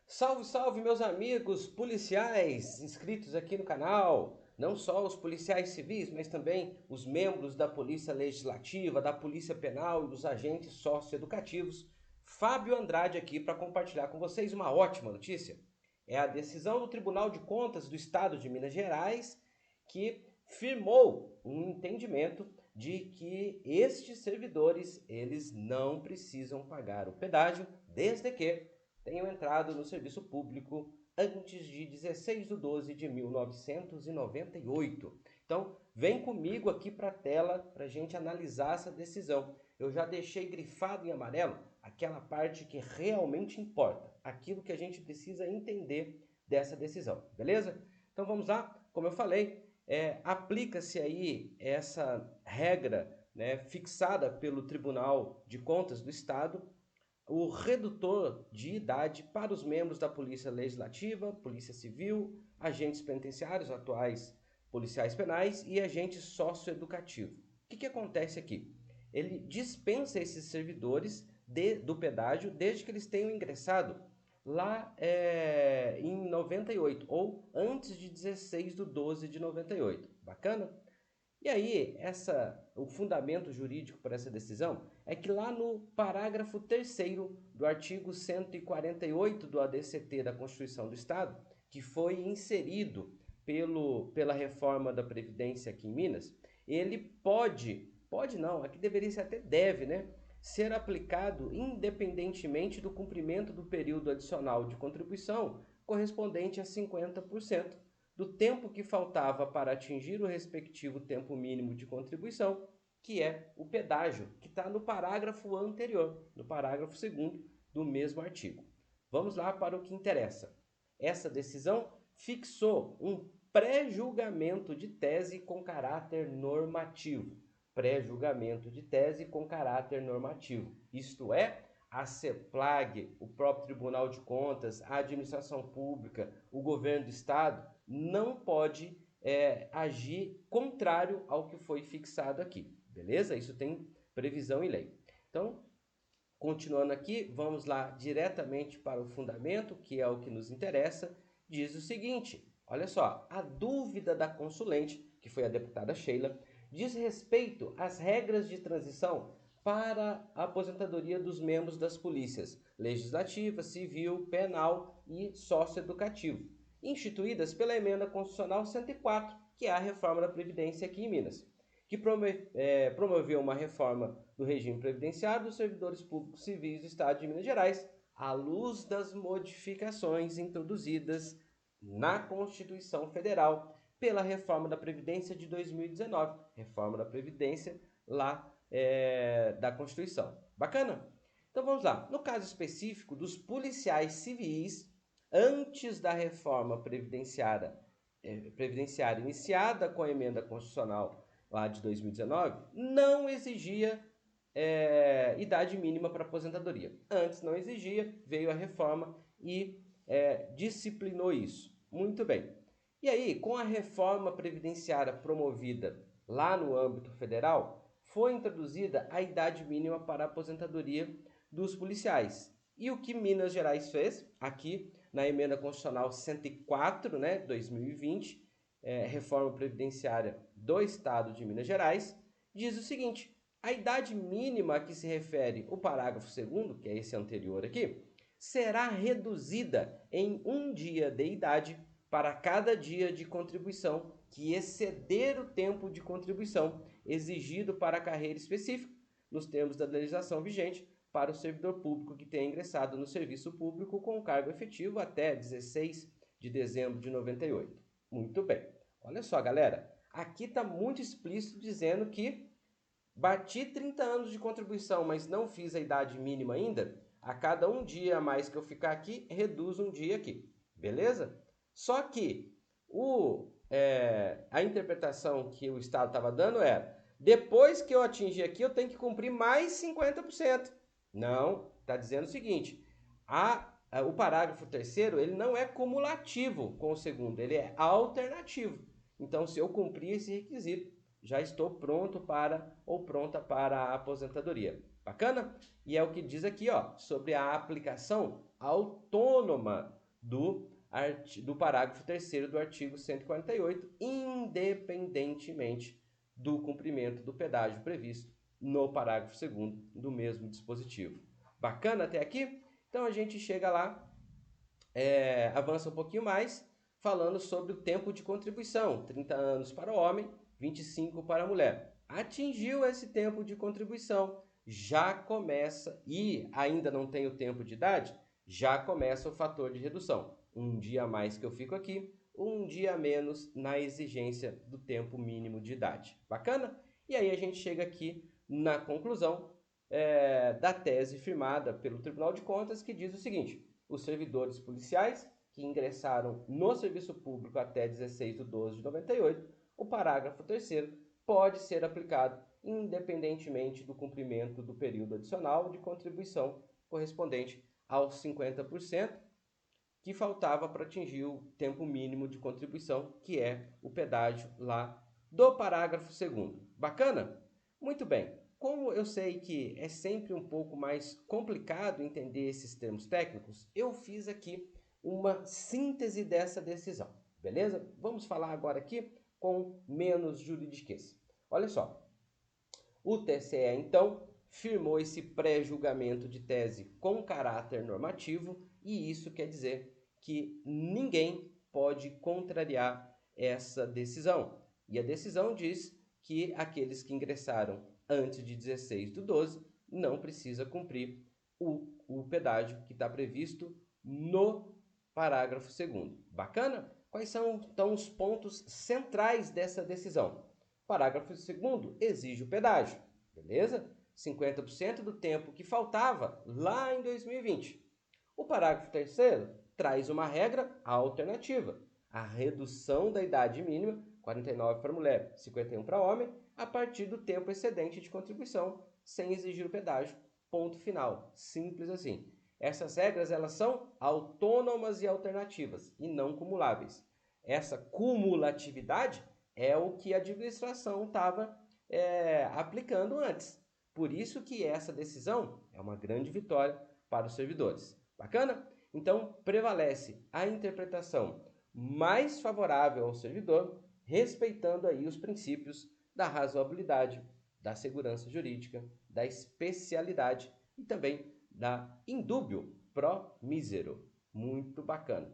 Salve, salve, meus amigos policiais inscritos aqui no canal. Não só os policiais civis, mas também os membros da Polícia Legislativa, da Polícia Penal e dos agentes socioeducativos. Fábio Andrade aqui para compartilhar com vocês uma ótima notícia. É a decisão do Tribunal de Contas do Estado de Minas Gerais que firmou um entendimento de que estes servidores eles não precisam pagar o pedágio desde que tenham entrado no serviço público antes de 16 de 12 de 1998. Então, vem comigo aqui para a tela para a gente analisar essa decisão. Eu já deixei grifado em amarelo aquela parte que realmente importa, aquilo que a gente precisa entender dessa decisão, beleza? Então vamos lá, como eu falei, aplica-se aí essa regra, né, fixada pelo Tribunal de Contas do Estado, o redutor de idade para os membros da Polícia Legislativa, Polícia Civil, agentes penitenciários, atuais policiais penais e agentes socioeducativos. O que acontece aqui? Ele dispensa esses servidores do pedágio desde que eles tenham ingressado lá em 98 ou antes de 16 de 12 de 98. Bacana? E aí, o fundamento jurídico para essa decisão é que lá no parágrafo 3º do artigo 148 do ADCT da Constituição do Estado, que foi inserido pela reforma da Previdência aqui em Minas, ele pode não, aqui deveria ser até deve, né? Ser aplicado independentemente do cumprimento do período adicional de contribuição correspondente a 50% do tempo que faltava para atingir o respectivo tempo mínimo de contribuição, que é o pedágio, que está no parágrafo anterior, no parágrafo 2º do mesmo artigo. Vamos lá para o que interessa. Essa decisão fixou um pré-julgamento de tese com caráter normativo. Pré-julgamento de tese com caráter normativo. Isto é, a CEPLAG, o próprio Tribunal de Contas, a administração pública, o governo do estado, não pode agir contrário ao que foi fixado aqui, beleza? Isso tem previsão em lei. Então, continuando aqui, vamos lá diretamente para o fundamento, que é o que nos interessa, diz o seguinte, olha só, a dúvida da consulente, que foi a deputada Sheila, diz respeito às regras de transição para a aposentadoria dos membros das polícias legislativa, civil, penal e socioeducativo, instituídas pela Emenda Constitucional 104, que é a reforma da Previdência aqui em Minas, que promoveu uma reforma do regime previdenciário dos servidores públicos civis do Estado de Minas Gerais, à luz das modificações introduzidas na Constituição Federal pela reforma da Previdência de 2019, reforma da Previdência lá da Constituição. Bacana? Então vamos lá. No caso específico dos policiais civis, antes da reforma previdenciária iniciada com a emenda constitucional lá de 2019, não exigia idade mínima para aposentadoria. Antes não exigia, veio a reforma e disciplinou isso. Muito bem. E aí, com a reforma previdenciária promovida lá no âmbito federal, foi introduzida a idade mínima para a aposentadoria dos policiais. E o que Minas Gerais fez, aqui na Emenda Constitucional 104, né, 2020, Reforma Previdenciária do Estado de Minas Gerais, diz o seguinte, a idade mínima a que se refere o parágrafo 2º, que é esse anterior aqui, será reduzida em 1 dia de idade para cada dia de contribuição que exceder o tempo de contribuição exigido para a carreira específica, nos termos da legislação vigente, para o servidor público que tenha ingressado no serviço público com cargo efetivo até 16 de dezembro de 98. Muito bem. Olha só, galera. Aqui está muito explícito dizendo que bati 30 anos de contribuição, mas não fiz a idade mínima ainda. A cada 1 dia a mais que eu ficar aqui, reduz 1 dia aqui. Beleza? Só que a interpretação que o Estado estava dando era, depois que eu atingir aqui, eu tenho que cumprir mais 50%. Não, está dizendo o seguinte, o parágrafo 3º, ele não é cumulativo com o 2º, ele é alternativo. Então, se eu cumprir esse requisito, já estou pronto para ou pronta para a aposentadoria. Bacana? E é o que diz aqui, ó, sobre a aplicação autônoma do parágrafo 3º do artigo 148, independentemente do cumprimento do pedágio previsto no parágrafo 2º do mesmo dispositivo. Bacana até aqui? Então a gente chega lá, avança um pouquinho mais, falando sobre o tempo de contribuição, 30 anos para o homem, 25 para a mulher. Atingiu esse tempo de contribuição, já começa, e ainda não tem o tempo de idade, já começa o fator de redução. Um dia a mais que eu fico aqui, um dia a menos na exigência do tempo mínimo de idade. Bacana? E aí a gente chega aqui na conclusão da tese firmada pelo Tribunal de Contas, que diz o seguinte: os servidores policiais que ingressaram no serviço público até 16/12/98, o parágrafo 3º pode ser aplicado independentemente do cumprimento do período adicional de contribuição correspondente aos 50% que faltava para atingir o tempo mínimo de contribuição, que é o pedágio lá do parágrafo 2º. Bacana? Muito bem. Como eu sei que é sempre um pouco mais complicado entender esses termos técnicos, eu fiz aqui uma síntese dessa decisão, beleza? Vamos falar agora aqui com menos juridiquês. Olha só, o TCE, então, firmou esse pré-julgamento de tese com caráter normativo, e isso quer dizer que ninguém pode contrariar essa decisão. E a decisão diz que aqueles que ingressaram antes de 16/12 não precisa cumprir o pedágio que está previsto no parágrafo 2º. Bacana? Quais são, então, os pontos centrais dessa decisão? Parágrafo 2º exige o pedágio, beleza? 50% do tempo que faltava lá em 2020. O parágrafo 3º traz uma regra alternativa: a redução da idade mínima, 49 para mulher, 51 para homem, a partir do tempo excedente de contribuição, sem exigir o pedágio. Ponto final. Simples assim. Essas regras, elas são autônomas e alternativas e não cumuláveis. Essa cumulatividade é o que a administração estava aplicando antes. Por isso que essa decisão é uma grande vitória para os servidores. Bacana? Então, prevalece a interpretação mais favorável ao servidor, respeitando aí os princípios da razoabilidade, da segurança jurídica, da especialidade e também da indúbio pro misero. Muito bacana.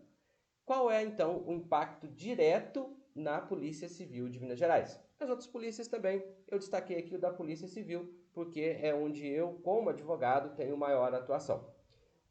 Qual é, então, o impacto direto na Polícia Civil de Minas Gerais? As outras polícias também, eu destaquei aqui o da Polícia Civil, porque é onde eu, como advogado, tenho maior atuação.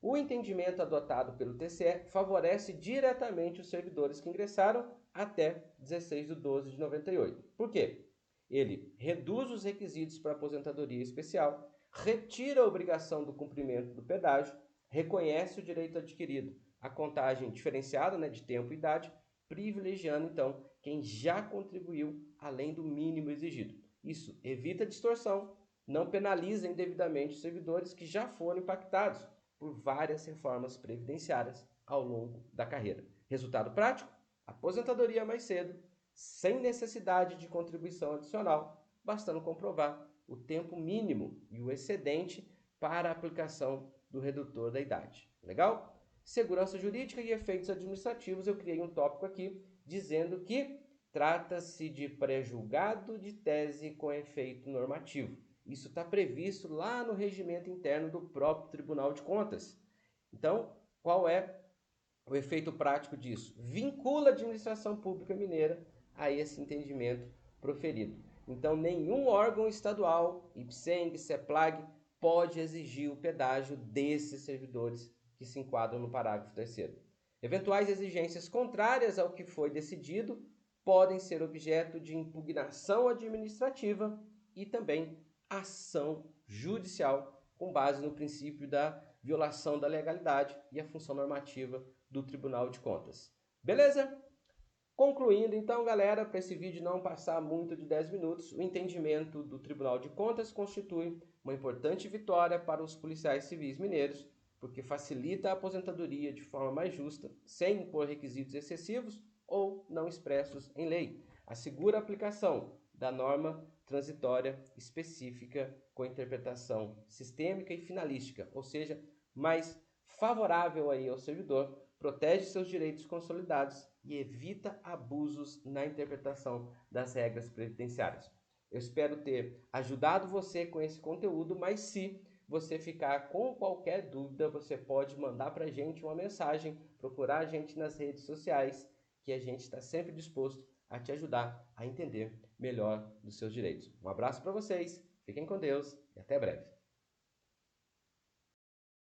O entendimento adotado pelo TCE favorece diretamente os servidores que ingressaram até 16/12/98. Por quê? Ele reduz os requisitos para aposentadoria especial, retira a obrigação do cumprimento do pedágio, reconhece o direito adquirido, a contagem diferenciada, de tempo e idade, privilegiando, então, quem já contribuiu além do mínimo exigido. Isso evita distorção, não penaliza indevidamente os servidores que já foram impactados por várias reformas previdenciárias ao longo da carreira. Resultado prático? Aposentadoria mais cedo, sem necessidade de contribuição adicional, bastando comprovar o tempo mínimo e o excedente para a aplicação do redutor da idade. Legal? Segurança jurídica e efeitos administrativos, eu criei um tópico aqui dizendo que trata-se de pré-julgado de tese com efeito normativo. Isso está previsto lá no regimento interno do próprio Tribunal de Contas. Então, qual é o efeito prático disso? Vincula a administração pública mineira a esse entendimento proferido. Então, nenhum órgão estadual, IPSENG, CEPLAG, pode exigir o pedágio desses servidores que se enquadram no parágrafo 3º. Eventuais exigências contrárias ao que foi decidido podem ser objeto de impugnação administrativa e também ação judicial com base no princípio da violação da legalidade e a função normativa do Tribunal de Contas. Beleza? Concluindo então, galera, para esse vídeo não passar muito de 10 minutos, o entendimento do Tribunal de Contas constitui uma importante vitória para os policiais civis mineiros, porque facilita a aposentadoria de forma mais justa, sem impor requisitos excessivos ou não expressos em lei. Assegura a aplicação da norma transitória específica com interpretação sistêmica e finalística, ou seja, mais favorável aí ao servidor, protege seus direitos consolidados e evita abusos na interpretação das regras previdenciárias. Eu espero ter ajudado você com esse conteúdo, mas se você ficar com qualquer dúvida, você pode mandar para a gente uma mensagem, procurar a gente nas redes sociais, que a gente está sempre disposto a te ajudar a entender melhor dos seus direitos. Um abraço para vocês, fiquem com Deus e até breve.